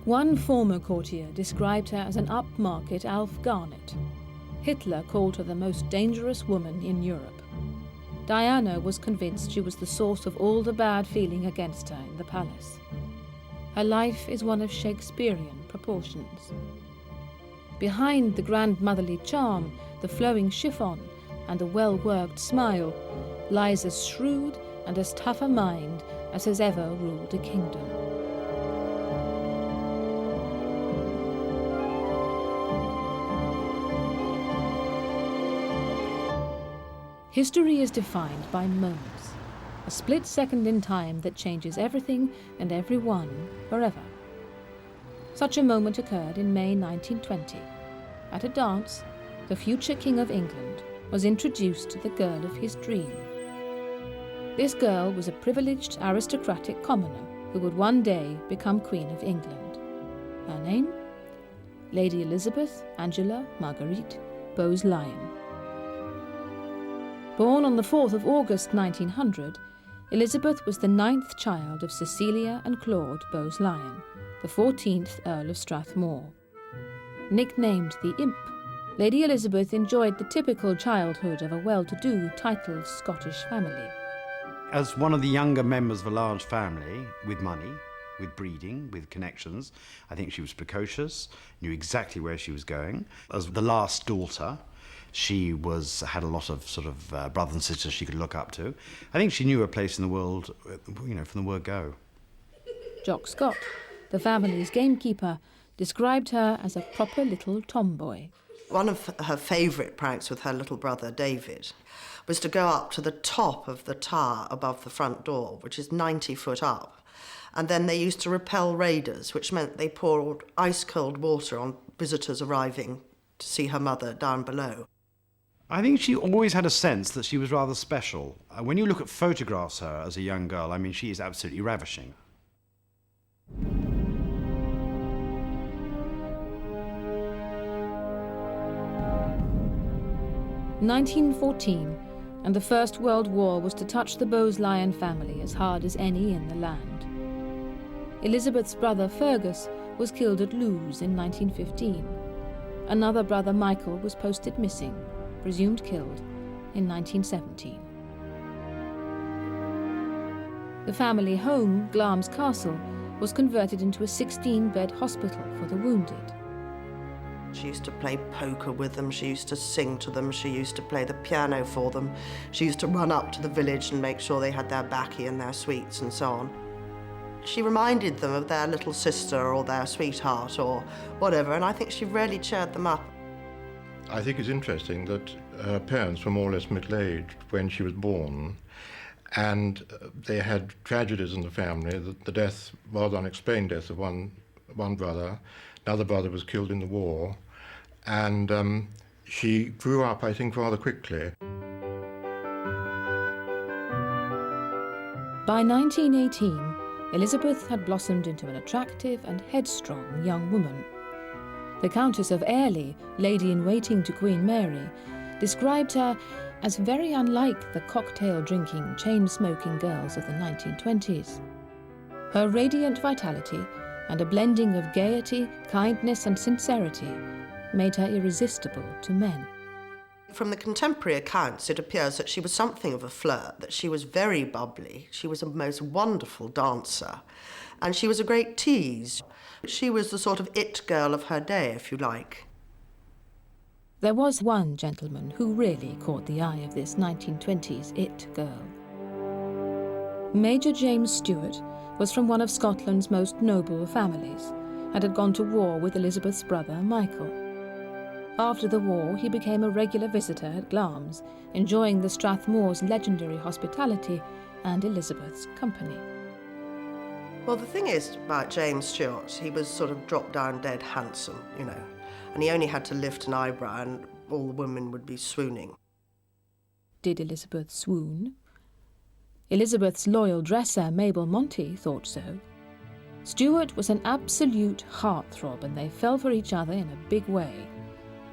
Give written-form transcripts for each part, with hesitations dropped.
One former courtier described her as an upmarket Alf Garnet. Hitler called her the most dangerous woman in Europe. Diana was convinced she was the source of all the bad feeling against her in the palace. Her life is one of Shakespearean proportions. Behind the grandmotherly charm, the flowing chiffon, and the well-worked smile, lies as shrewd and as tough a mind as has ever ruled a kingdom. History is defined by moments, a split second in time that changes everything and everyone forever. Such a moment occurred in May 1920. At a dance, the future King of England was introduced to the girl of his dream. This girl was a privileged aristocratic commoner who would one day become Queen of England. Her name? Lady Elizabeth Angela Marguerite Bowes-Lyon. Born on the 4th of August 1900, Elizabeth was the 9th child of Cecilia and Claude Bowes-Lyon, the 14th Earl of Strathmore. Nicknamed the Imp, Lady Elizabeth enjoyed the typical childhood of a well-to-do, titled Scottish family. As one of the younger members of a large family, with money, with breeding, with connections, I think she was precocious, knew exactly where she was going. As the last daughter, she had a lot of brothers and sisters she could look up to. I think she knew her place in the world, from the word go. Jock Scott, the family's gamekeeper, described her as a proper little tomboy. One of her favourite pranks with her little brother, David, was to go up to the top of the tower above the front door, which is 90 foot up. And then they used to repel raiders, which meant they poured ice-cold water on visitors arriving to see her mother down below. I think she always had a sense that she was rather special. When you look at photographs of her as a young girl, I mean, she is absolutely ravishing. 1914, and the First World War was to touch the Bowes-Lyon family as hard as any in the land. Elizabeth's brother Fergus was killed at Lewes in 1915. Another brother, Michael, was posted missing, presumed killed, in 1917. The family home, Glamis Castle, was converted into a 16-bed hospital for the wounded. She used to play poker with them, she used to sing to them, she used to play the piano for them. She used to run up to the village and make sure they had their baccy and their sweets and so on. She reminded them of their little sister or their sweetheart or whatever, and I think she really cheered them up. I think it's interesting that her parents were more or less middle-aged when she was born, and they had tragedies in the family. The death, rather unexplained death of one brother. Another brother was killed in the war, and she grew up, I think, rather quickly. By 1918, Elizabeth had blossomed into an attractive and headstrong young woman. The Countess of Airlie, lady-in-waiting to Queen Mary, described her as very unlike the cocktail-drinking, chain-smoking girls of the 1920s. Her radiant vitality and a blending of gaiety, kindness and sincerity made her irresistible to men. From the contemporary accounts, it appears that she was something of a flirt, that she was very bubbly, she was a most wonderful dancer, and she was a great tease. She was the sort of it girl of her day, if you like. There was one gentleman who really caught the eye of this 1920s it girl. Major James Stuart was from one of Scotland's most noble families and had gone to war with Elizabeth's brother Michael. After the war, he became a regular visitor at Glamis, enjoying the Strathmore's legendary hospitality and Elizabeth's company. Well, the thing is about James Stuart, he was sort of drop-down dead handsome, you know, and he only had to lift an eyebrow and all the women would be swooning. Did Elizabeth swoon? Elizabeth's loyal dresser, Mabel Monty, thought so. Stuart was an absolute heartthrob, and they fell for each other in a big way.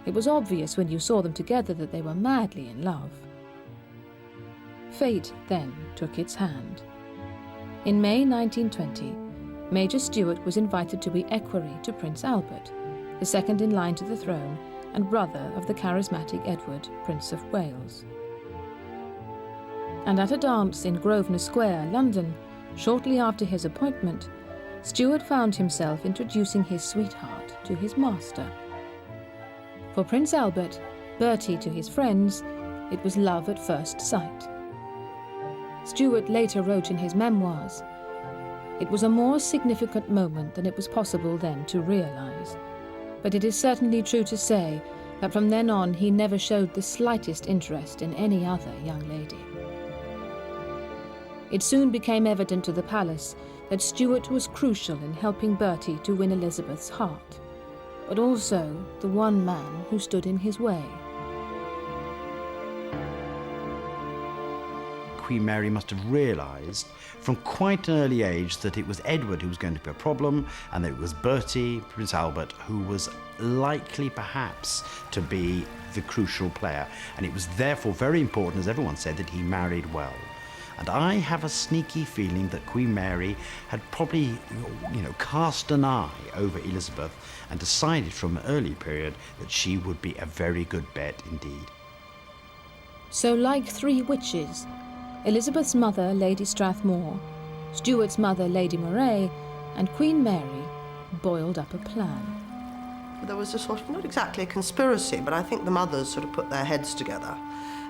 It was obvious when you saw them together that they were madly in love. Fate then took its hand. In May 1920, Major Stuart was invited to be equerry to Prince Albert, the second in line to the throne and brother of the charismatic Edward, Prince of Wales. And at a dance in Grosvenor Square, London, shortly after his appointment, Stuart found himself introducing his sweetheart to his master. For Prince Albert, Bertie to his friends, it was love at first sight. Stuart later wrote in his memoirs, "It was a more significant moment than it was possible then to realise. But it is certainly true to say that from then on he never showed the slightest interest in any other young lady." It soon became evident to the palace that Stuart was crucial in helping Bertie to win Elizabeth's heart, but also the one man who stood in his way. Queen Mary must have realised from quite an early age that it was Edward who was going to be a problem, and that it was Bertie, Prince Albert, who was likely perhaps to be the crucial player. And it was therefore very important, as everyone said, that he married well. And I have a sneaky feeling that Queen Mary had probably, cast an eye over Elizabeth and decided from an early period that she would be a very good bet indeed. So like three witches, Elizabeth's mother, Lady Strathmore, Stuart's mother, Lady Moray, and Queen Mary boiled up a plan. There was a sort of, not exactly a conspiracy, but I think the mothers sort of put their heads together.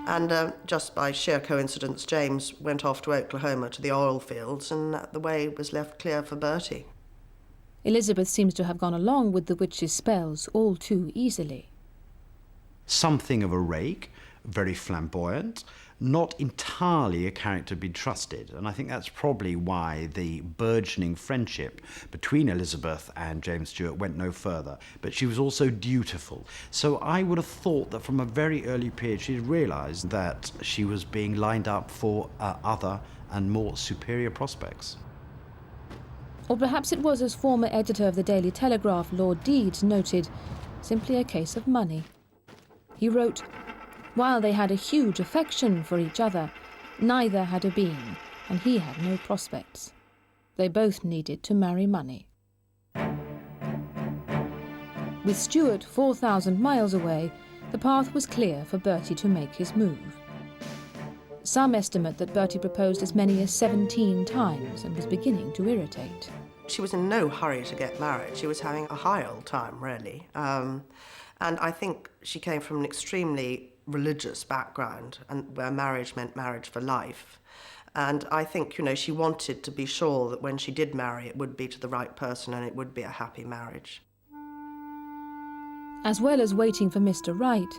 And just by sheer coincidence, James went off to Oklahoma to the oil fields, and the way was left clear for Bertie. Elizabeth seems to have gone along with the witch's spells all too easily. Something of a rake, very flamboyant, not entirely a character to be trusted. And I think that's probably why the burgeoning friendship between Elizabeth and James Stuart went no further. But she was also dutiful. So I would have thought that from a very early period she realised that she was being lined up for other and more superior prospects. Or perhaps it was, as former editor of the Daily Telegraph, Lord Deeds, noted, simply a case of money. He wrote, "While they had a huge affection for each other, neither had a being, and he had no prospects. They both needed to marry money." With Stuart 4,000 miles away, the path was clear for Bertie to make his move. Some estimate that Bertie proposed as many as 17 times and was beginning to irritate. She was in no hurry to get married. She was having a high old time, really. And I think she came from an extremely religious background, and where marriage meant marriage for life. And I think, she wanted to be sure that when she did marry, it would be to the right person and it would be a happy marriage. As well as waiting for Mr. Right,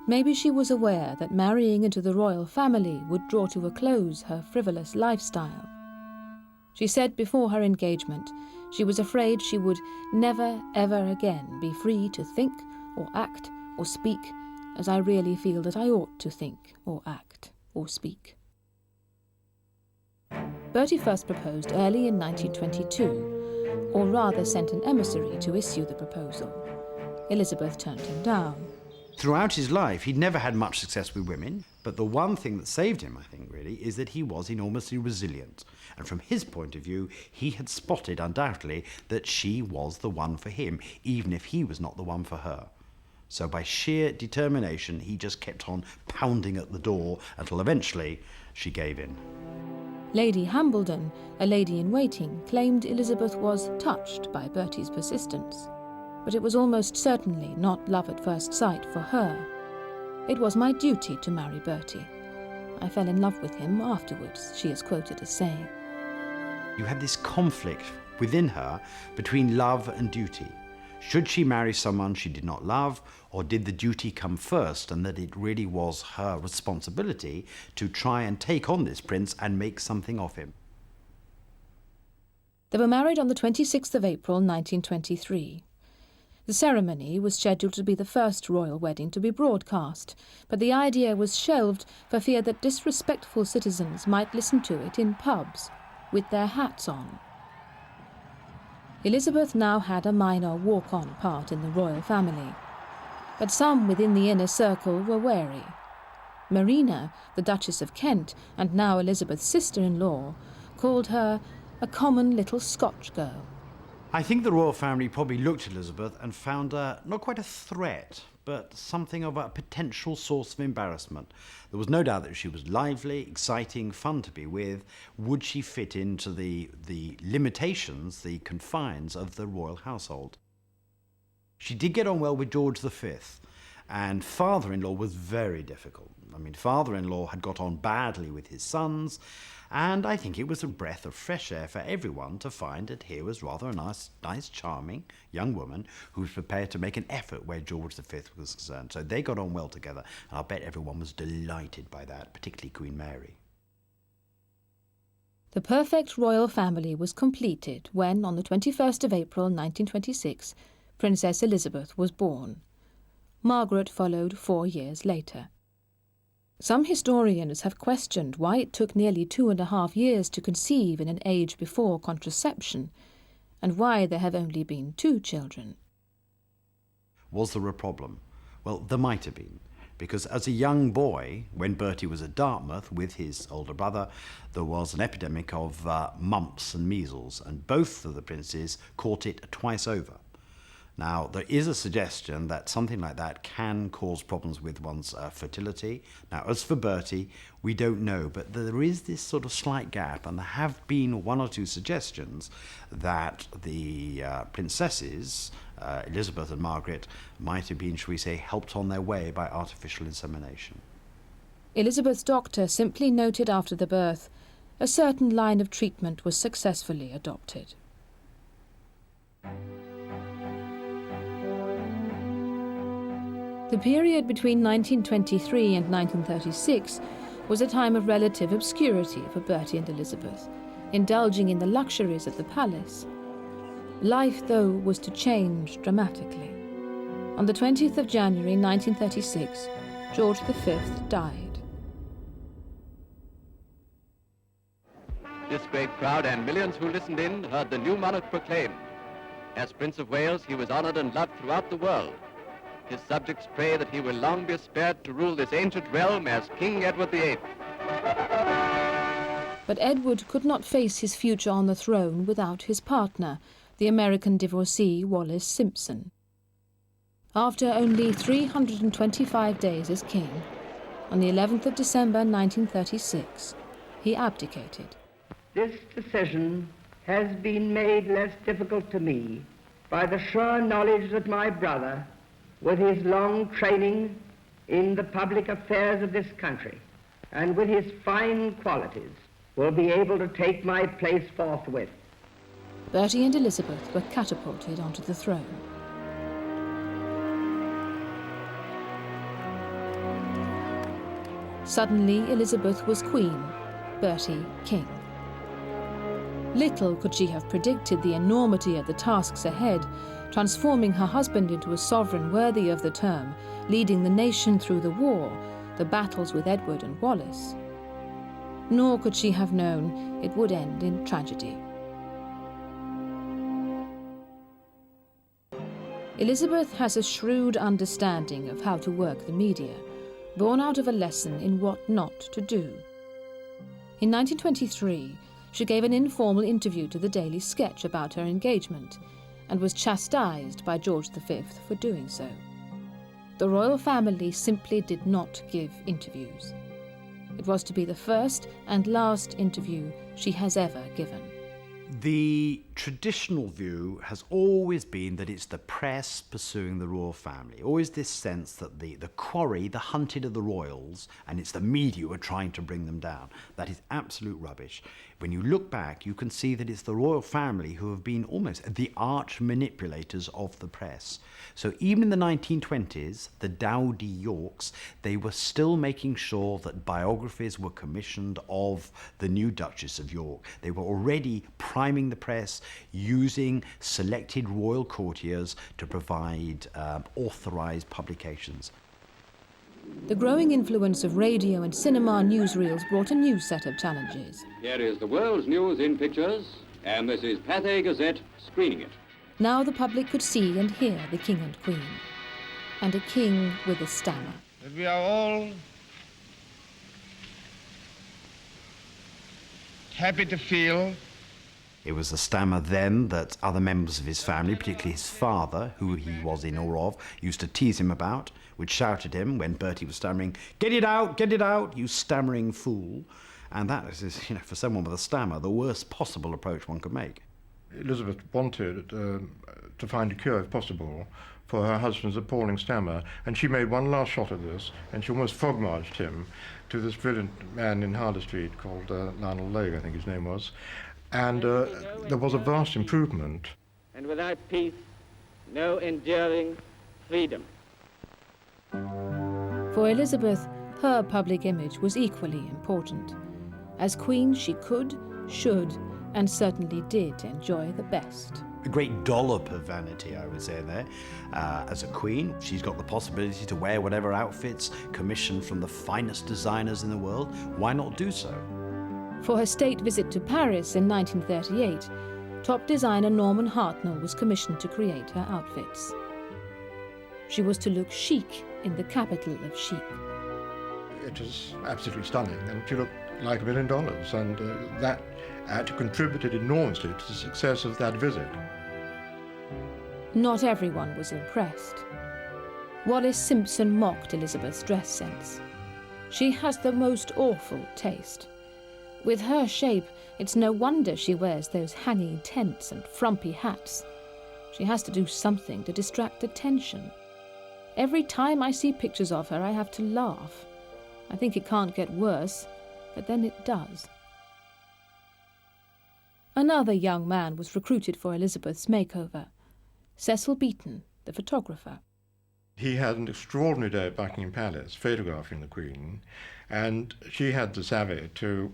maybe she was aware that marrying into the royal family would draw to a close her frivolous lifestyle. She said before her engagement she was afraid she would never, ever again be free to think or act or speak as I really feel that I ought to think or act or speak. Bertie first proposed early in 1922, or rather sent an emissary to issue the proposal. Elizabeth turned him down. Throughout his life, he'd never had much success with women, but the one thing that saved him, I think, really, is that he was enormously resilient. And from his point of view, he had spotted, undoubtedly, that she was the one for him, even if he was not the one for her. So by sheer determination, he just kept on pounding at the door until eventually she gave in. Lady Hambledon, a lady-in-waiting, claimed Elizabeth was touched by Bertie's persistence. But it was almost certainly not love at first sight for her. "It was my duty to marry Bertie. I fell in love with him afterwards," she is quoted as saying. You had this conflict within her between love and duty. Should she marry someone she did not love, or did the duty come first, and that it really was her responsibility to try and take on this prince and make something of him? They were married on the 26th of April 1923. The ceremony was scheduled to be the first royal wedding to be broadcast, but the idea was shelved for fear that disrespectful citizens might listen to it in pubs with their hats on. Elizabeth now had a minor walk-on part in the royal family, but some within the inner circle were wary. Marina, the Duchess of Kent, and now Elizabeth's sister-in-law, called her a common little Scotch girl. I think the royal family probably looked at Elizabeth and found her not quite a threat, but something of a potential source of embarrassment. There was no doubt that she was lively, exciting, fun to be with. Would she fit into the limitations, the confines of the royal household? She did get on well with George V, and father-in-law was very difficult. I mean, father-in-law had got on badly with his sons, and I think it was a breath of fresh air for everyone to find that here was rather a nice, charming young woman who was prepared to make an effort where George V was concerned. So they got on well together, and I'll bet everyone was delighted by that, particularly Queen Mary. The perfect royal family was completed when, on the 21st of April 1926, Princess Elizabeth was born. Margaret followed 4 years later. Some historians have questioned why it took nearly 2.5 years to conceive in an age before contraception, and why there have only been 2 children. Was there a problem? Well, there might have been, because as a young boy, when Bertie was at Dartmouth with his older brother, there was an epidemic of mumps and measles, and both of the princes caught it twice over. Now, there is a suggestion that something like that can cause problems with one's fertility. Now, as for Bertie, we don't know, but there is this sort of slight gap, and there have been 1 or 2 suggestions that the princesses, Elizabeth and Margaret, might have been, shall we say, helped on their way by artificial insemination. Elizabeth's doctor simply noted after the birth, a certain line of treatment was successfully adopted. The period between 1923 and 1936 was a time of relative obscurity for Bertie and Elizabeth, indulging in the luxuries of the palace. Life, though, was to change dramatically. On the 20th of January 1936, George V died. This great crowd and millions who listened in heard the new monarch proclaimed. As Prince of Wales, he was honored and loved throughout the world. His subjects pray that he will long be spared to rule this ancient realm as King Edward VIII. But Edward could not face his future on the throne without his partner, the American divorcee Wallis Simpson. After only 325 days as king, on the 11th of December 1936, he abdicated. This decision has been made less difficult to me by the sure knowledge that my brother, with his long training in the public affairs of this country, and with his fine qualities, will be able to take my place forthwith. Bertie and Elizabeth were catapulted onto the throne. Suddenly, Elizabeth was queen, Bertie king. Little could she have predicted the enormity of the tasks ahead, transforming her husband into a sovereign worthy of the term, leading the nation through the war, the battles with Edward and Wallis. Nor could she have known it would end in tragedy. Elizabeth has a shrewd understanding of how to work the media, born out of a lesson in what not to do. In 1923, she gave an informal interview to the Daily Sketch about her engagement, and was chastised by George V for doing so. The royal family simply did not give interviews. It was to be the first and last interview she has ever given. The traditional view has always been that it's the press pursuing the royal family. Always this sense that the quarry, the hunted of the royals, and it's the media who are trying to bring them down. That is absolute rubbish. When you look back, you can see that it's the royal family who have been almost the arch manipulators of the press. So even in the 1920s, the Dowdy Yorks, they were still making sure that biographies were commissioned of the new Duchess of York. They were already priming the press, using selected royal courtiers to provide authorised publications. The growing influence of radio and cinema newsreels brought a new set of challenges. Here is the world's news in pictures, and this is Pathé Gazette screening it. Now the public could see and hear the king and queen, and a king with a stammer. We are all happy to feel It was a stammer then that other members of his family, particularly his father, who he was in awe of, used to tease him about, would shout at him when Bertie was stammering, get it out, you stammering fool." And that is, for someone with a stammer, the worst possible approach one could make. Elizabeth wanted to find a cure, if possible, for her husband's appalling stammer, and she made one last shot at this, and she almost frog-marched him to this brilliant man in Harley Street called Lionel Logue, I think his name was, and there was a vast improvement. And without peace, no enduring freedom. For Elizabeth, her public image was equally important. As queen, she could, should, and certainly did enjoy the best. A great dollop of vanity, I would say, there. As a queen, she's got the possibility to wear whatever outfits commissioned from the finest designers in the world. Why not do so? For her state visit to Paris in 1938, top designer Norman Hartnell was commissioned to create her outfits. She was to look chic in the capital of chic. It was absolutely stunning, and she looked like $1 million, and that contributed enormously to the success of that visit. Not everyone was impressed. Wallis Simpson mocked Elizabeth's dress sense. "She has the most awful taste. With her shape, it's no wonder she wears those hanging tents and frumpy hats. She has to do something to distract attention. Every time I see pictures of her, I have to laugh. I think it can't get worse, but then it does." Another young man was recruited for Elizabeth's makeover, Cecil Beaton, the photographer. He had an extraordinary day at Buckingham Palace photographing the Queen, and she had the savvy to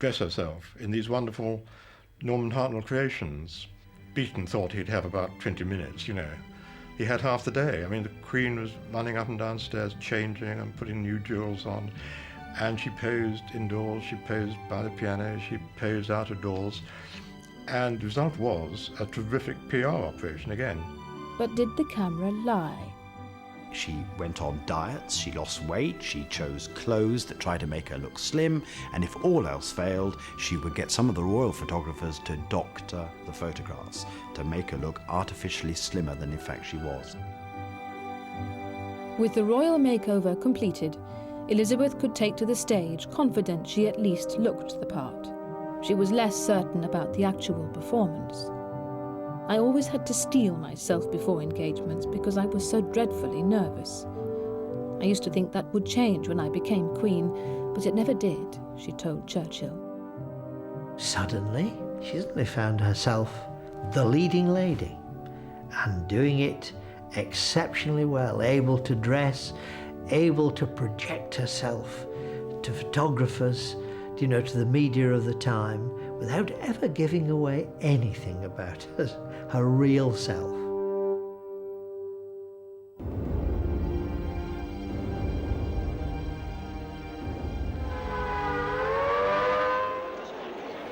dress herself in these wonderful Norman Hartnell creations. Beaton thought he'd have about 20 minutes, He had half the day. I mean, the Queen was running up and downstairs, changing and putting new jewels on. And she posed indoors, she posed by the piano, she posed out of doors. And the result was a terrific PR operation again. But did the camera lie? She went on diets, she lost weight, she chose clothes that tried to make her look slim, and if all else failed, she would get some of the royal photographers to doctor the photographs to make her look artificially slimmer than in fact she was. With the royal makeover completed, Elizabeth could take to the stage confident she at least looked the part. She was less certain about the actual performance. "I always had to steel myself before engagements because I was so dreadfully nervous. I used to think that would change when I became queen, but it never did," she told Churchill. Suddenly, she suddenly found herself the leading lady, and doing it exceptionally well, able to dress, able to project herself to photographers, to the media of the time, without ever giving away anything about her real self.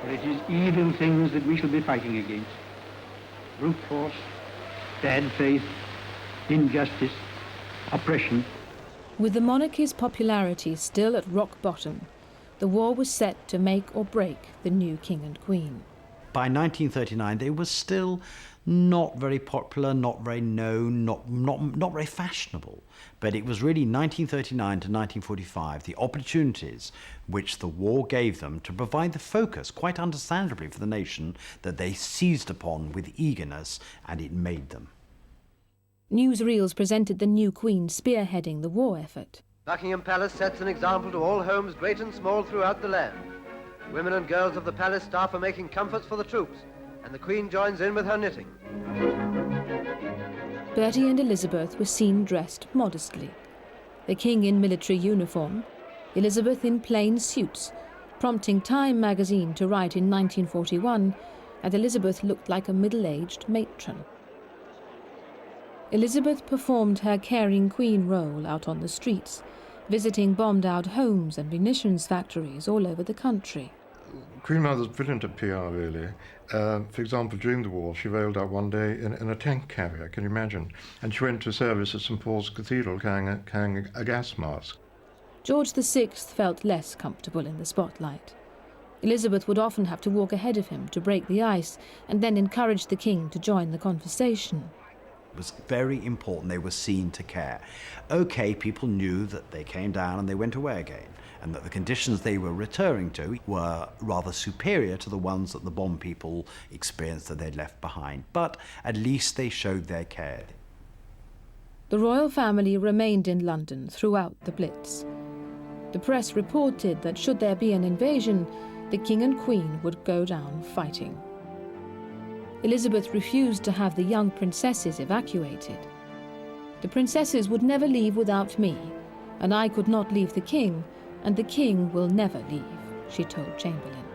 For it is evil things that we shall be fighting against. Brute force, bad faith, injustice, oppression. With the monarchy's popularity still at rock bottom, the war was set to make or break the new king and queen. By 1939, they were still not very popular, not very known, not very fashionable. But it was really 1939 to 1945, the opportunities which the war gave them to provide the focus, quite understandably for the nation, that they seized upon with eagerness, and it made them. Newsreels presented the new queen spearheading the war effort. Buckingham Palace sets an example to all homes great and small throughout the land. Women and girls of the palace staff are making comforts for the troops, and the Queen joins in with her knitting. Bertie and Elizabeth were seen dressed modestly. The king in military uniform, Elizabeth in plain suits, prompting Time magazine to write in 1941 that Elizabeth looked like a middle-aged matron. Elizabeth performed her caring queen role out on the streets, visiting bombed-out homes and munitions factories all over the country. Queen Mother's brilliant at PR, really. For example, during the war, she rolled out one day in a tank carrier, can you imagine? And she went to service at St. Paul's Cathedral carrying a gas mask. George VI felt less comfortable in the spotlight. Elizabeth would often have to walk ahead of him to break the ice and then encourage the king to join the conversation. It was very important they were seen to care. Okay, people knew that they came down and they went away again, and that the conditions they were returning to were rather superior to the ones that the bomb people experienced that they'd left behind. But at least they showed their care. The royal family remained in London throughout the Blitz. The press reported that should there be an invasion, the king and queen would go down fighting. Elizabeth refused to have the young princesses evacuated. The princesses would never leave without me, and I could not leave the king, and the king will never leave, she told Chamberlain.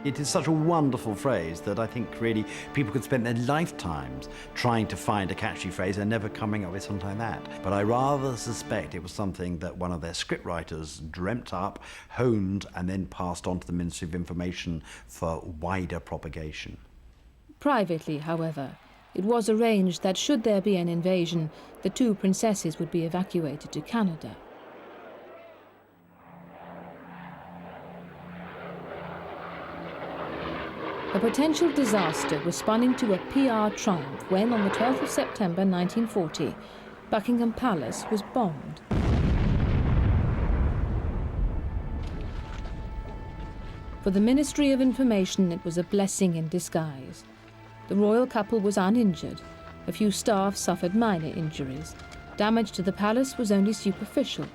It is such a wonderful phrase that I think really people could spend their lifetimes trying to find a catchy phrase and never coming up with something like that. But I rather suspect it was something that one of their scriptwriters dreamt up, honed, and then passed on to the Ministry of Information for wider propagation. Privately, however, it was arranged that should there be an invasion, the two princesses would be evacuated to Canada. A potential disaster was spun into a PR triumph when, on the 12th of September 1940, Buckingham Palace was bombed. For the Ministry of Information, it was a blessing in disguise. The royal couple was uninjured. A few staff suffered minor injuries. Damage to the palace was only superficial.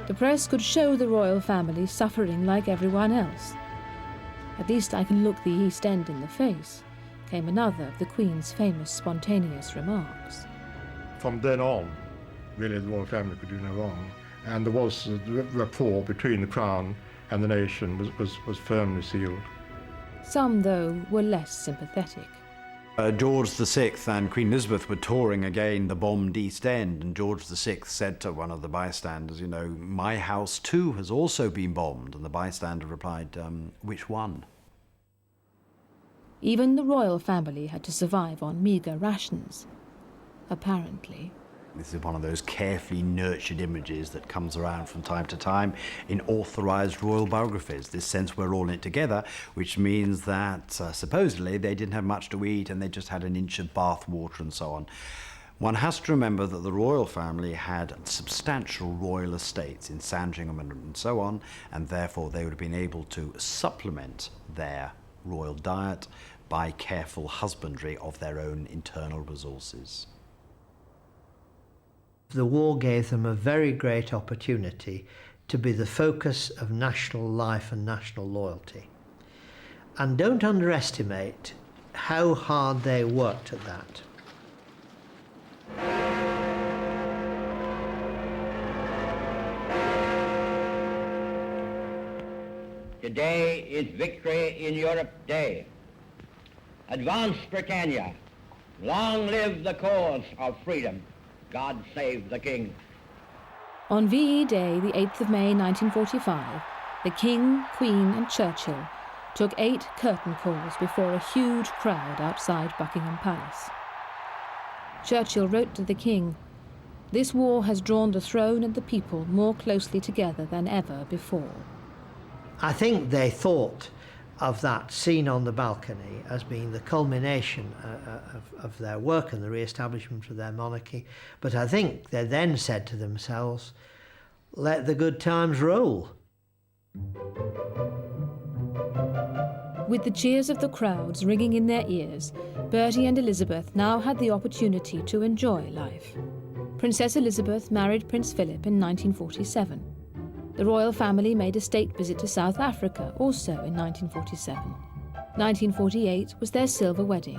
The press could show the royal family suffering like everyone else. "At least I can look the East End in the face," came another of the Queen's famous spontaneous remarks. From then on, really the royal family could do no wrong, and there was the rapport between the Crown and the nation was firmly sealed. Some, though, were less sympathetic. George VI and Queen Elizabeth were touring again the bombed East End, and George VI said to one of the bystanders, "My house too has also been bombed," and the bystander replied, "Which one?" Even the royal family had to survive on meagre rations, apparently. This is one of those carefully nurtured images that comes around from time to time in authorised royal biographies. This sense we're all in it together, which means that supposedly they didn't have much to eat and they just had an inch of bath water and so on. One has to remember that the royal family had substantial royal estates in Sandringham and so on, and therefore they would have been able to supplement their royal diet by careful husbandry of their own internal resources. The war gave them a very great opportunity to be the focus of national life and national loyalty. And don't underestimate how hard they worked at that. Today is Victory in Europe Day. Advance, Britannia. Long live the cause of freedom. God save the King. On VE Day, the 8th of May 1945, the King, Queen and Churchill took 8 curtain calls before a huge crowd outside Buckingham Palace. Churchill wrote to the King, "This war has drawn the throne and the people more closely together than ever before." I think they thought of that scene on the balcony as being the culmination of their work and the re-establishment of their monarchy. But I think they then said to themselves, "Let the good times roll." With the cheers of the crowds ringing in their ears, Bertie and Elizabeth now had the opportunity to enjoy life. Princess Elizabeth married Prince Philip in 1947. The royal family made a state visit to South Africa, also in 1947. 1948 was their silver wedding.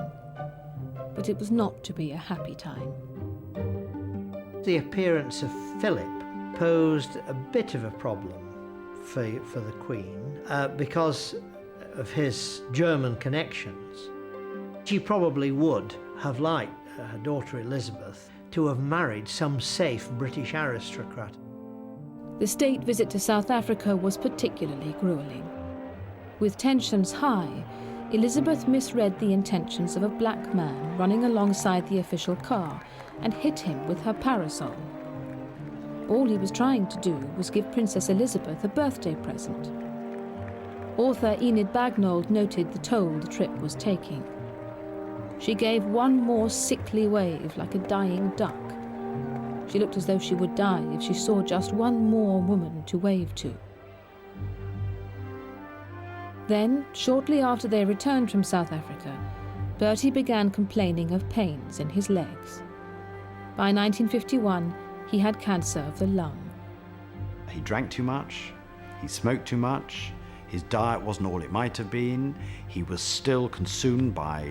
But it was not to be a happy time. The appearance of Philip posed a bit of a problem for the Queen because of his German connections. She probably would have liked her daughter Elizabeth to have married some safe British aristocrat. The state visit to South Africa was particularly grueling. With tensions high, Elizabeth misread the intentions of a black man running alongside the official car and hit him with her parasol. All he was trying to do was give Princess Elizabeth a birthday present. Author Enid Bagnold noted the toll the trip was taking. She gave one more sickly wave like a dying duck. She looked as though she would die if she saw just one more woman to wave to. Then, shortly after they returned from South Africa, Bertie began complaining of pains in his legs. By 1951, he had cancer of the lung. He drank too much, he smoked too much, his diet wasn't all it might have been, he was still consumed by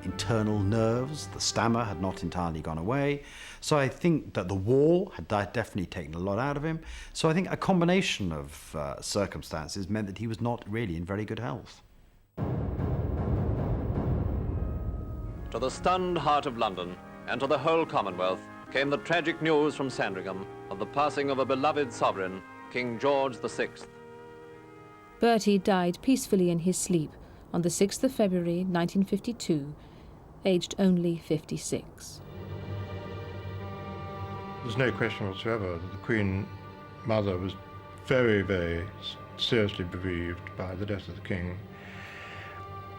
internal nerves, the stammer had not entirely gone away. So I think that the war had definitely taken a lot out of him. So I think a combination of circumstances meant that he was not really in very good health. To the stunned heart of London and to the whole Commonwealth came the tragic news from Sandringham of the passing of a beloved sovereign, King George VI. Bertie died peacefully in his sleep on the 6th of February 1952, aged only 56. There's no question whatsoever that the Queen Mother was very, very seriously bereaved by the death of the King.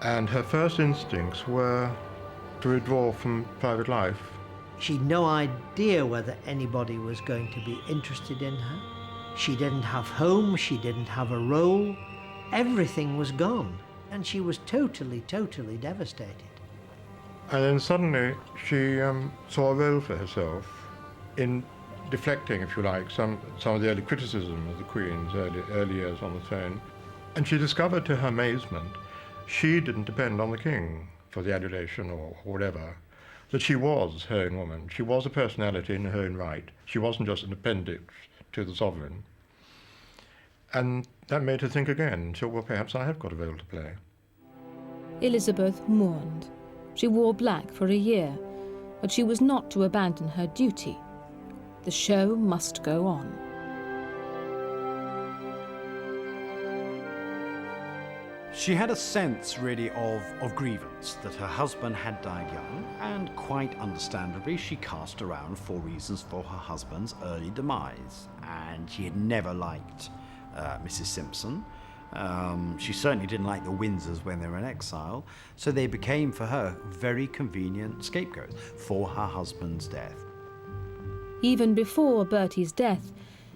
And her first instincts were to withdraw from private life. She'd no idea whether anybody was going to be interested in her. She didn't have home, she didn't have a role. Everything was gone, and she was totally, totally devastated. And then suddenly she saw a role for herself in deflecting, if you like, some of the early criticism of the Queen's early years on the throne. And she discovered to her amazement, she didn't depend on the King for the adulation or whatever, that she was her own woman. She was a personality in her own right. She wasn't just an appendix to the sovereign. And that made her think again, so, well, perhaps I have got a role to play. Elizabeth mourned. She wore black for a year, but she was not to abandon her duty. The show must go on. She had a sense, really, of grievance, that her husband had died young, and quite understandably, she cast around for reasons for her husband's early demise. And she had never liked Mrs. Simpson. She certainly didn't like the Windsors when they were in exile, so they became, for her, very convenient scapegoats for her husband's death. Even before Bertie's death,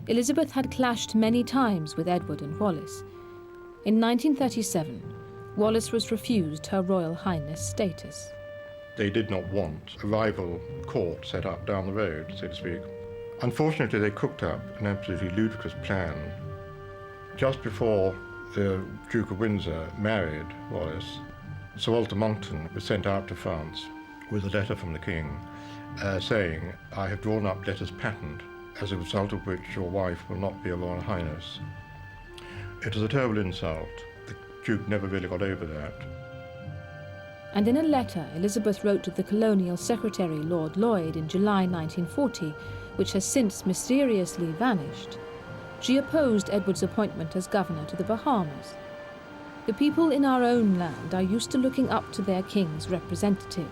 Elizabeth had clashed many times with Edward and Wallis. In 1937, Wallis was refused Her Royal Highness status. They did not want a rival court set up down the road, so to speak. Unfortunately, they cooked up an absolutely ludicrous plan. Just before the Duke of Windsor married Wallis, Sir Walter Monckton was sent out to France with a letter from the King saying, "I have drawn up letters patent, as a result of which your wife will not be a Royal Highness." It was a terrible insult. The Duke never really got over that. And in a letter Elizabeth wrote to the Colonial Secretary Lord Lloyd in July 1940, which has since mysteriously vanished, she opposed Edward's appointment as governor to the Bahamas. The people in our own land are used to looking up to their king's representative.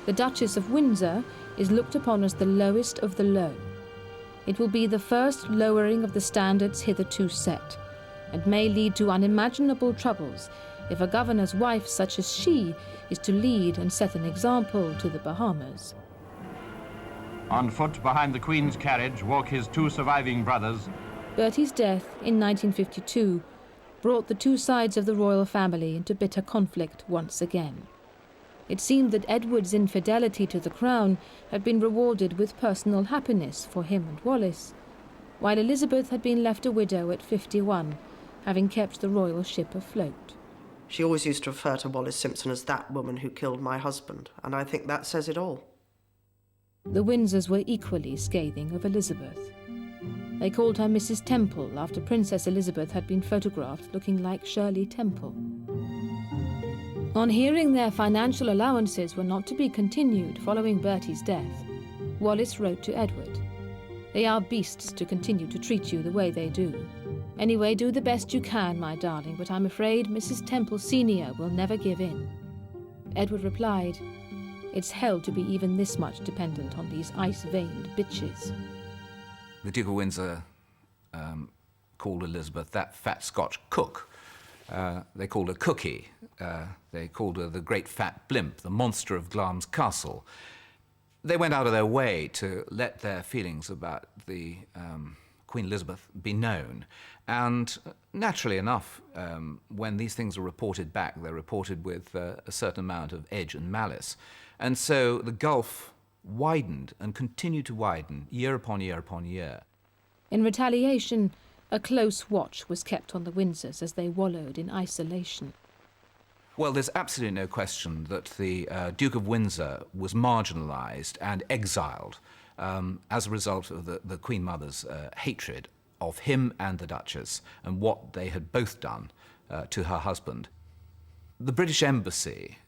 The Duchess of Windsor is looked upon as the lowest of the low. It will be the first lowering of the standards hitherto set, and may lead to unimaginable troubles if a governor's wife such as she is to lead and set an example to the Bahamas. On foot behind the Queen's carriage walk his two surviving brothers. Bertie's death in 1952 brought the two sides of the royal family into bitter conflict once again. It seemed that Edward's infidelity to the crown had been rewarded with personal happiness for him and Wallis, while Elizabeth had been left a widow at 51, having kept the royal ship afloat. She always used to refer to Wallis Simpson as that woman who killed my husband, and I think that says it all. The Windsors were equally scathing of Elizabeth. They called her Mrs. Temple after Princess Elizabeth had been photographed looking like Shirley Temple. On hearing their financial allowances were not to be continued following Bertie's death, Wallis wrote to Edward, "They are beasts to continue to treat you the way they do. Anyway, do the best you can, my darling, but I'm afraid Mrs. Temple Senior will never give in." Edward replied, "It's hell to be even this much dependent on these ice-veined bitches." The Duke of Windsor called Elizabeth that fat Scotch cook, They called her Cookie. They called her the Great Fat Blimp, the monster of Glamis Castle. They went out of their way to let their feelings about the Queen Elizabeth be known. And naturally enough, when these things are reported back, they're reported with a certain amount of edge and malice. And so the gulf widened and continued to widen year upon year upon year. In retaliation, a close watch was kept on the Windsors as they wallowed in isolation. Well, there's absolutely no question that the Duke of Windsor was marginalised and exiled as a result of the Queen Mother's hatred of him and the Duchess and what they had both done to her husband. The British Embassy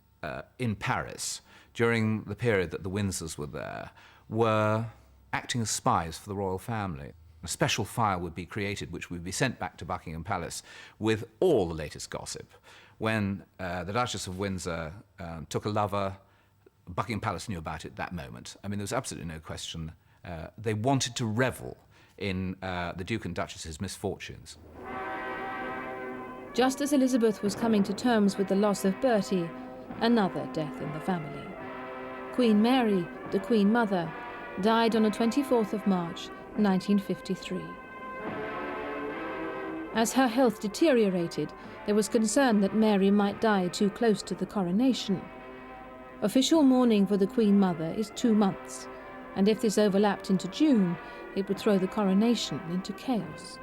in Paris, during the period that the Windsors were there, were acting as spies for the royal family. A special file would be created which would be sent back to Buckingham Palace with all the latest gossip. When the Duchess of Windsor took a lover, Buckingham Palace knew about it that moment. I mean, there was absolutely no question. They wanted to revel in the Duke and Duchess's misfortunes. Just as Elizabeth was coming to terms with the loss of Bertie, another death in the family. Queen Mary, the Queen Mother, died on the 24th of March, 1953. As her health deteriorated, there was concern that Mary might die too close to the coronation. Official mourning for the Queen Mother is 2 months, and if this overlapped into June, it would throw the coronation into chaos.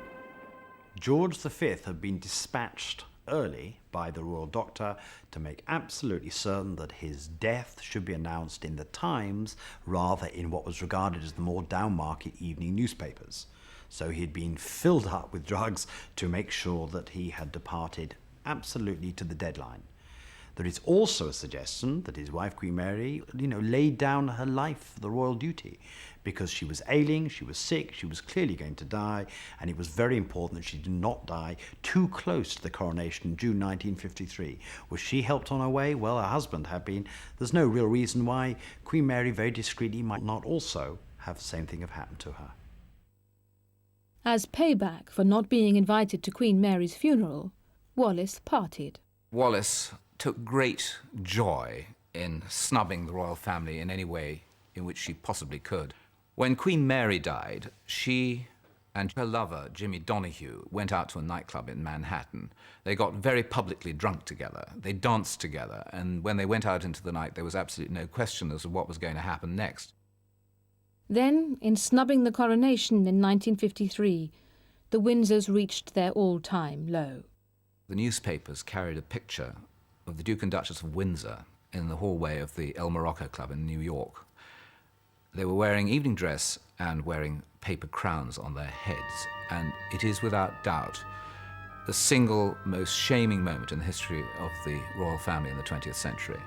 George V had been dispatched early by the royal doctor to make absolutely certain that his death should be announced in the Times rather in what was regarded as the more downmarket evening newspapers. So he had been filled up with drugs to make sure that he had departed absolutely to the deadline. There is also a suggestion that his wife, Queen Mary, laid down her life for the royal duty because she was ailing, she was sick, she was clearly going to die, and it was very important that she did not die too close to the coronation in June 1953. Was she helped on her way? Well, her husband had been. There's no real reason why Queen Mary very discreetly might not also have the same thing have happened to her. As payback for not being invited to Queen Mary's funeral, Wallis partied. Wallis took great joy in snubbing the royal family in any way in which she possibly could. When Queen Mary died, she and her lover, Jimmy Donahue, went out to a nightclub in Manhattan. They got very publicly drunk together. They danced together, and when they went out into the night, there was absolutely no question as to what was going to happen next. Then, in snubbing the coronation in 1953, the Windsors reached their all-time low. The newspapers carried a picture of the Duke and Duchess of Windsor in the hallway of the El Morocco Club in New York. They were wearing evening dress and wearing paper crowns on their heads, and it is without doubt the single most shaming moment in the history of the royal family in the 20th century.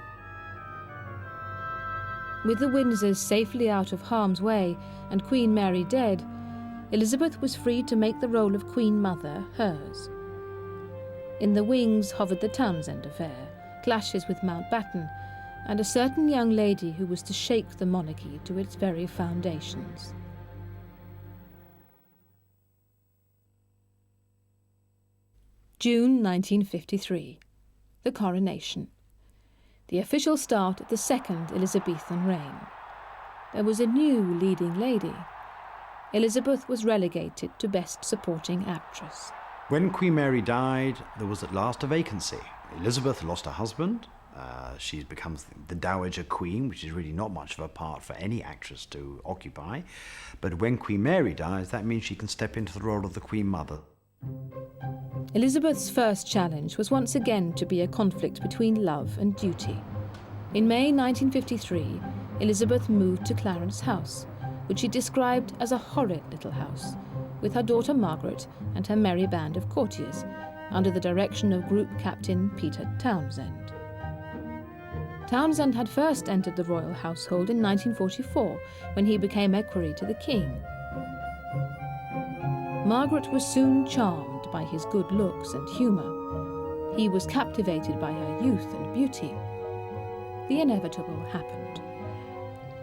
With the Windsors safely out of harm's way and Queen Mary dead, Elizabeth was free to make the role of Queen Mother hers. In the wings hovered the Townsend affair, clashes with Mountbatten, and a certain young lady who was to shake the monarchy to its very foundations. June 1953. The coronation. The official start of the second Elizabethan reign. There was a new leading lady. Elizabeth was relegated to Best Supporting Actress. When Queen Mary died, there was at last a vacancy. Elizabeth lost her husband. She becomes the Dowager Queen, which is really not much of a part for any actress to occupy. But when Queen Mary dies, that means she can step into the role of the Queen Mother. Elizabeth's first challenge was once again to be a conflict between love and duty. In May 1953, Elizabeth moved to Clarence House, which she described as a horrid little house, with her daughter Margaret and her merry band of courtiers, under the direction of Group Captain Peter Townsend. Townsend had first entered the royal household in 1944, when he became equerry to the king. Margaret was soon charmed by his good looks and humour. He was captivated by her youth and beauty. The inevitable happened.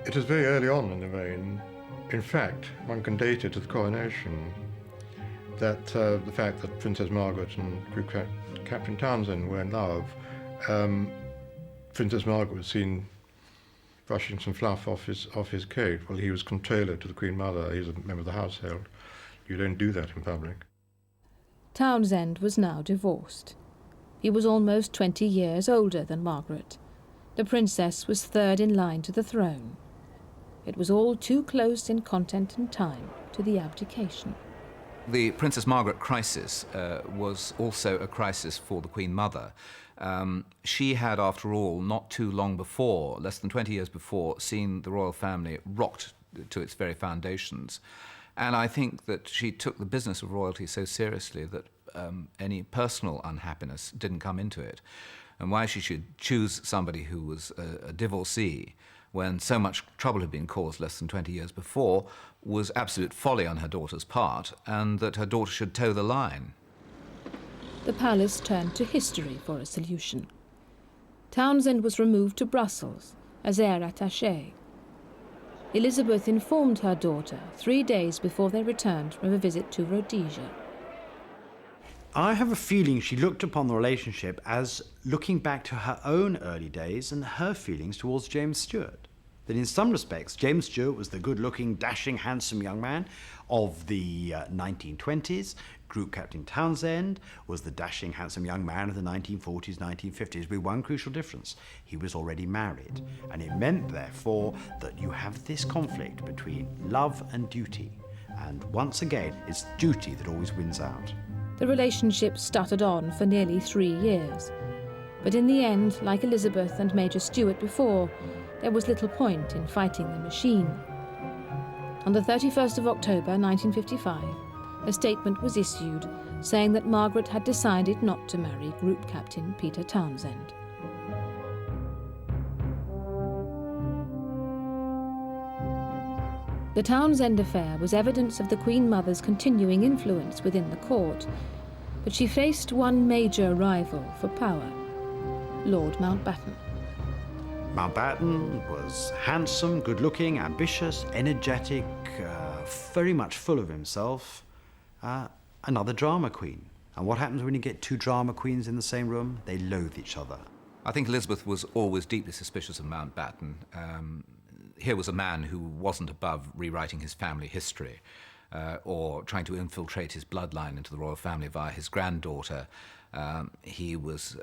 It is very early on in the reign. In fact, one can date it to the coronation, that the fact that Princess Margaret and Group Captain Townsend were in love, Princess Margaret was seen brushing some fluff off his coat. Well, he was comptroller to the Queen Mother. He was a member of the household. You don't do that in public. Townsend was now divorced. He was almost 20 years older than Margaret. The princess was third in line to the throne. It was all too close in content and time to the abdication. The Princess Margaret crisis was also a crisis for the Queen Mother. She had, after all, not too long before, less than 20 years before, seen the royal family rocked to its very foundations. And I think that she took the business of royalty so seriously that any personal unhappiness didn't come into it. And why she should choose somebody who was a divorcee when so much trouble had been caused less than 20 years before was absolute folly on her daughter's part, and that her daughter should toe the line. The palace turned to history for a solution. Townsend was removed to Brussels as heir attaché. Elizabeth informed her daughter 3 days before they returned from a visit to Rhodesia. I have a feeling she looked upon the relationship as looking back to her own early days and her feelings towards James Stuart. That in some respects, James Stuart was the good-looking, dashing, handsome young man of the 1920s. Group Captain Townsend was the dashing, handsome young man of the 1940s, 1950s, with one crucial difference. He was already married. And it meant, therefore, that you have this conflict between love and duty. And once again, it's duty that always wins out. The relationship stuttered on for nearly 3 years. But in the end, like Elizabeth and Major Stuart before, there was little point in fighting the machine. On the 31st of October 1955, a statement was issued saying that Margaret had decided not to marry Group Captain Peter Townsend. The Townsend affair was evidence of the Queen Mother's continuing influence within the court, but she faced one major rival for power, Lord Mountbatten. Mountbatten was handsome, good-looking, ambitious, energetic, very much full of himself. Another drama queen. And what happens when you get two drama queens in the same room? They loathe each other. I think Elizabeth was always deeply suspicious of Mountbatten. Here was a man who wasn't above rewriting his family history or trying to infiltrate his bloodline into the royal family via his granddaughter. He was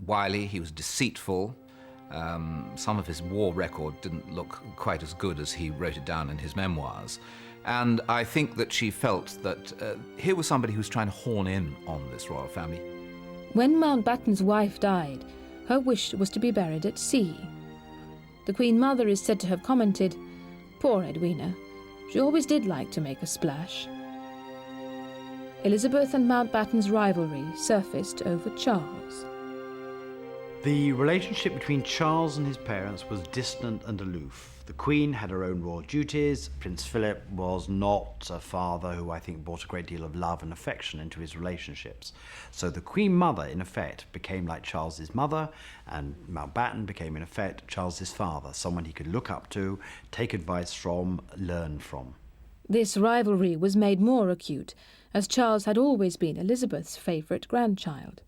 wily, he was deceitful. Some of his war record didn't look quite as good as he wrote it down in his memoirs. And I think that she felt that here was somebody who was trying to horn in on this royal family. When Mountbatten's wife died, her wish was to be buried at sea. The Queen Mother is said to have commented, "Poor Edwina, she always did like to make a splash." Elizabeth and Mountbatten's rivalry surfaced over Charles. The relationship between Charles and his parents was distant and aloof. The Queen had her own royal duties. Prince Philip was not a father who I think brought a great deal of love and affection into his relationships. So the Queen Mother, in effect, became like Charles's mother, and Mountbatten became, in effect, Charles's father, someone he could look up to, take advice from, learn from. This rivalry was made more acute, as Charles had always been Elizabeth's favourite grandchild.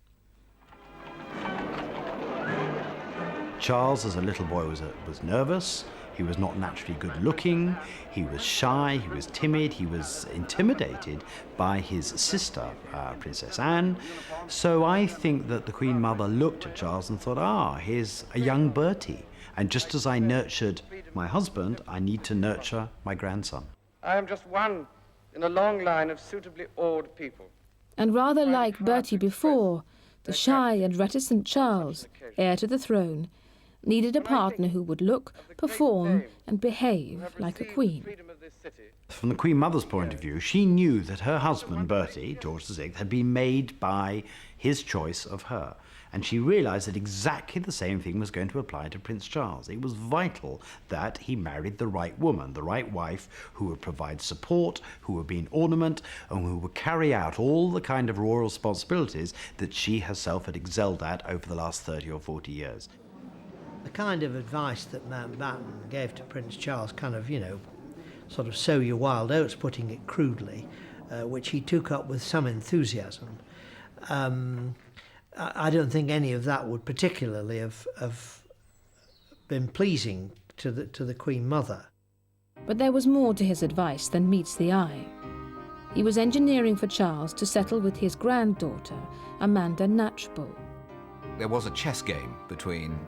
Charles, as a little boy, was nervous. He was not naturally good-looking. He was shy. He was timid. He was intimidated by his sister, Princess Anne. So I think that the Queen Mother looked at Charles and thought, here's a young Bertie. And just as I nurtured my husband, I need to nurture my grandson. I am just one in a long line of suitably awed people. And rather like Bertie before, the shy and reticent Charles, heir to the throne, needed a partner who would look, perform, and behave like a queen. From the Queen Mother's point of view, she knew that her husband, Bertie, George VI, had been made by his choice of her. And she realised that exactly the same thing was going to apply to Prince Charles. It was vital that he married the right woman, the right wife, who would provide support, who would be an ornament, and who would carry out all the kind of royal responsibilities that she herself had excelled at over the last 30 or 40 years. The kind of advice that Mountbatten gave to Prince Charles, sort of sow your wild oats, putting it crudely, which he took up with some enthusiasm, I don't think any of that would particularly have been pleasing to the Queen Mother. But there was more to his advice than meets the eye. He was engineering for Charles to settle with his granddaughter, Amanda Knatchbull. There was a chess game between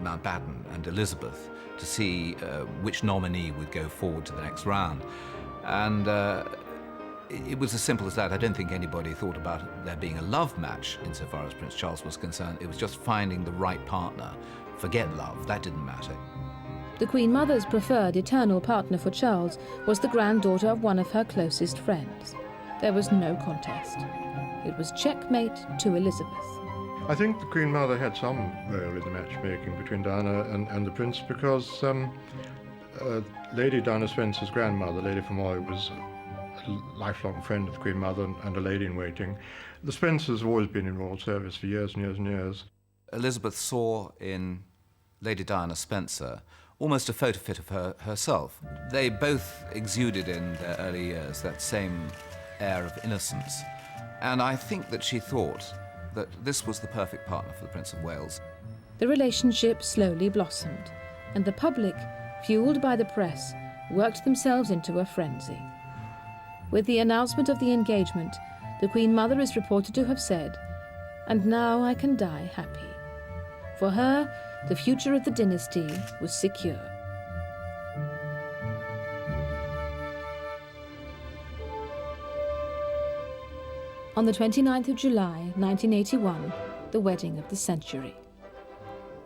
Mountbatten and Elizabeth to see which nominee would go forward to the next round. And it was as simple as that. I don't think anybody thought about there being a love match insofar as Prince Charles was concerned. It was just finding the right partner. Forget love, that didn't matter. The Queen Mother's preferred eternal partner for Charles was the granddaughter of one of her closest friends. There was no contest. It was checkmate to Elizabeth. I think the Queen Mother had some role in the matchmaking between Diana and the Prince, because Lady Diana Spencer's grandmother, Lady Fermoy, was a lifelong friend of the Queen Mother and a lady-in-waiting. The Spencers have always been in royal service for years and years and years. Elizabeth saw in Lady Diana Spencer almost a photo fit of herself. They both exuded in their early years that same air of innocence. And I think that she thought that this was the perfect partner for the Prince of Wales. The relationship slowly blossomed, and the public, fueled by the press, worked themselves into a frenzy. With the announcement of the engagement, the Queen Mother is reported to have said, "And now I can die happy." For her, the future of the dynasty was secure. On the 29th of July, 1981, the wedding of the century.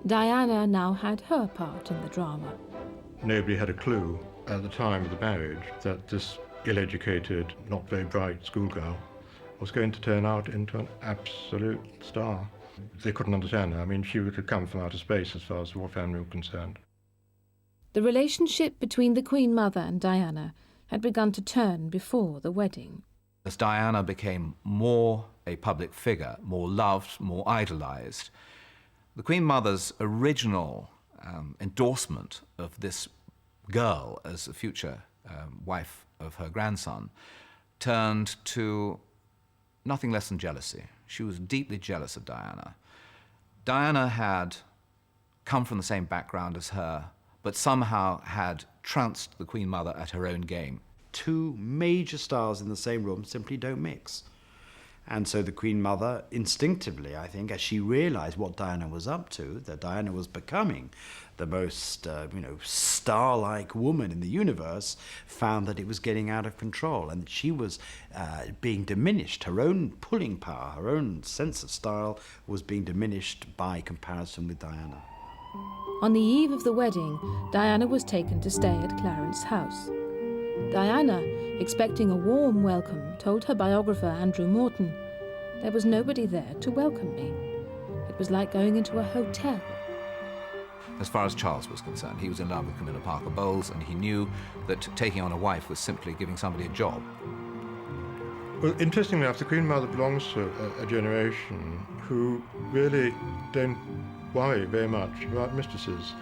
Diana now had her part in the drama. Nobody had a clue at the time of the marriage that this ill-educated, not very bright schoolgirl was going to turn out into an absolute star. They couldn't understand her. I mean, she had come from outer space as far as the royal family were concerned. The relationship between the Queen Mother and Diana had begun to turn before the wedding. As Diana became more a public figure, more loved, more idolized, the Queen Mother's original endorsement of this girl as a future wife of her grandson turned to nothing less than jealousy. She was deeply jealous of Diana. Diana had come from the same background as her, but somehow had trounced the Queen Mother at her own game. Two major stars in the same room simply don't mix. And so the Queen Mother, instinctively, I think, as she realized what Diana was up to, that Diana was becoming the most, star-like woman in the universe, found that it was getting out of control and that she was being diminished. Her own pulling power, her own sense of style was being diminished by comparison with Diana. On the eve of the wedding, Diana was taken to stay at Clarence's house. Diana, expecting a warm welcome, told her biographer Andrew Morton, "There was nobody there to welcome me. It was like going into a hotel." As far as Charles was concerned, he was in love with Camilla Parker Bowles, and he knew that taking on a wife was simply giving somebody a job. Well, interestingly enough, the Queen Mother belongs to a generation who really don't worry very much about mistresses.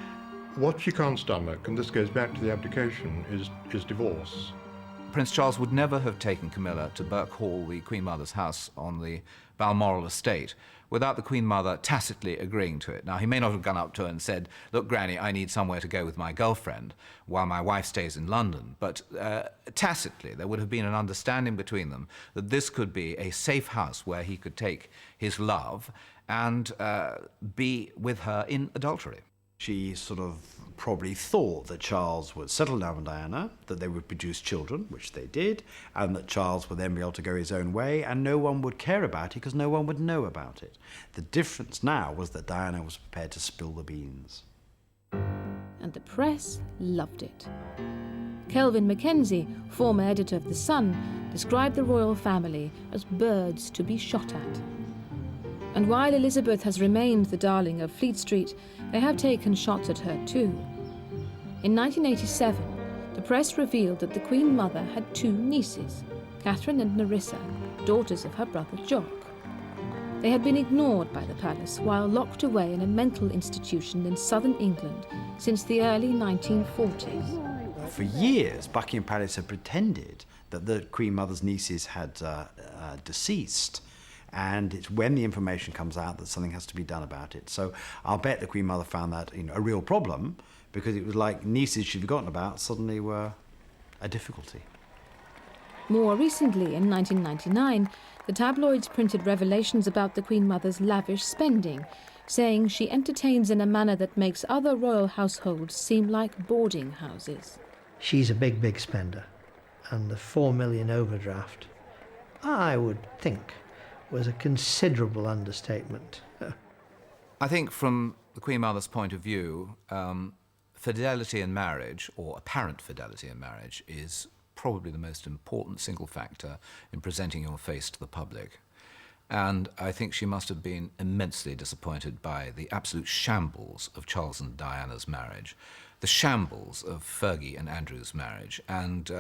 What she can't stomach, and this goes back to the abdication, is divorce. Prince Charles would never have taken Camilla to Burke Hall, the Queen Mother's house on the Balmoral estate, without the Queen Mother tacitly agreeing to it. Now, he may not have gone up to her and said, "Look, Granny, I need somewhere to go with my girlfriend while my wife stays in London." But tacitly, there would have been an understanding between them that this could be a safe house where he could take his love and be with her in adultery. She sort of probably thought that Charles would settle down with Diana, that they would produce children, which they did, and that Charles would then be able to go his own way, and no one would care about it because no one would know about it. The difference now was that Diana was prepared to spill the beans. And the press loved it. Kelvin Mackenzie, former editor of The Sun, described the royal family as birds to be shot at. And while Elizabeth has remained the darling of Fleet Street, they have taken shots at her too. In 1987, the press revealed that the Queen Mother had two nieces, Catherine and Nerissa, daughters of her brother Jock. They had been ignored by the palace while locked away in a mental institution in southern England since the early 1940s. For years, Buckingham Palace had pretended that the Queen Mother's nieces had deceased, And it's when the information comes out that something has to be done about it. So I'll bet the Queen Mother found that a real problem, because it was like nieces she'd forgotten about suddenly were a difficulty. More recently, in 1999, the tabloids printed revelations about the Queen Mother's lavish spending, saying she entertains in a manner that makes other royal households seem like boarding houses. She's a big, big spender, and the $4 million overdraft, I would think, was a considerable understatement. I think from the Queen Mother's point of view, fidelity in marriage, or apparent fidelity in marriage, is probably the most important single factor in presenting your face to the public. And I think she must have been immensely disappointed by the absolute shambles of Charles and Diana's marriage, the shambles of Fergie and Andrew's marriage, and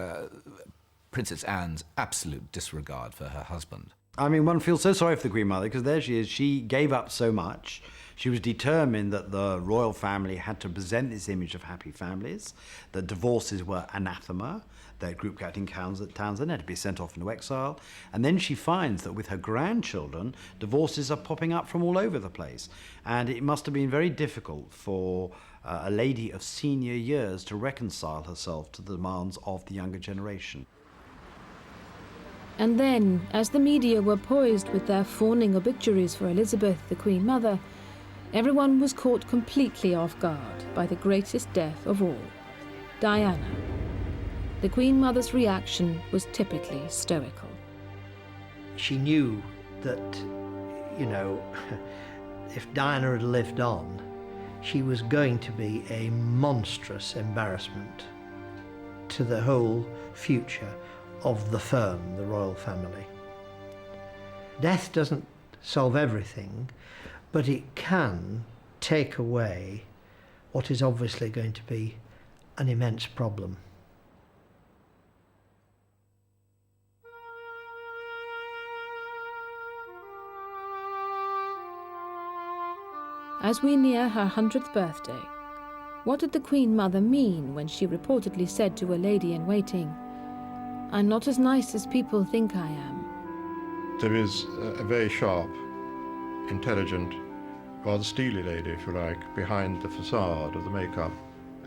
Princess Anne's absolute disregard for her husband. I mean, one feels so sorry for the Queen Mother, because there she is. She gave up so much. She was determined that the royal family had to present this image of happy families, that divorces were anathema, that group captain Townsend had to be sent off into exile. And then she finds that with her grandchildren, divorces are popping up from all over the place. And it must have been very difficult for a lady of senior years to reconcile herself to the demands of the younger generation. And then, as the media were poised with their fawning obituaries for Elizabeth, the Queen Mother, everyone was caught completely off guard by the greatest death of all, Diana. The Queen Mother's reaction was typically stoical. She knew that, if Diana had lived on, she was going to be a monstrous embarrassment to the whole future of the firm, the royal family. Death doesn't solve everything, but it can take away what is obviously going to be an immense problem. As we near her 100th birthday, what did the Queen Mother mean when she reportedly said to a lady-in-waiting, "I'm not as nice as people think I am"? There is a very sharp, intelligent, rather steely lady, if you like, behind the facade of the makeup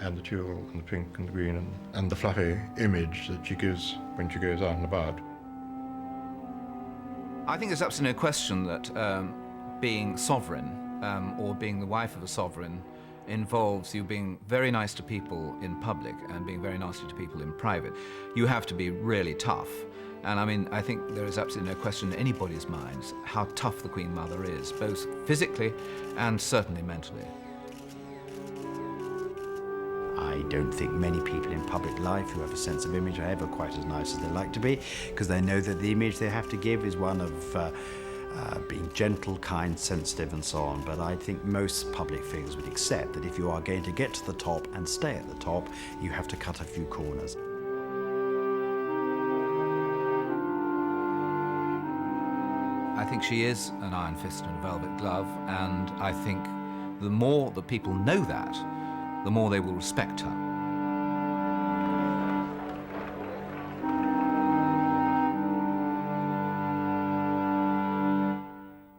and the tulle and the pink and the green and the fluffy image that she gives when she goes out and about. I think there's absolutely no question that being sovereign or being the wife of a sovereign involves you being very nice to people in public and being very nasty to people in private. You have to be really tough. And I mean, I think there is absolutely no question in anybody's minds how tough the Queen Mother is, both physically and certainly mentally. I don't think many people in public life who have a sense of image are ever quite as nice as they like to be, because they know that the image they have to give is one of being gentle, kind, sensitive, and so on. But I think most public figures would accept that if you are going to get to the top and stay at the top, you have to cut a few corners. I think she is an iron fist and a velvet glove, and I think the more that people know that, the more they will respect her.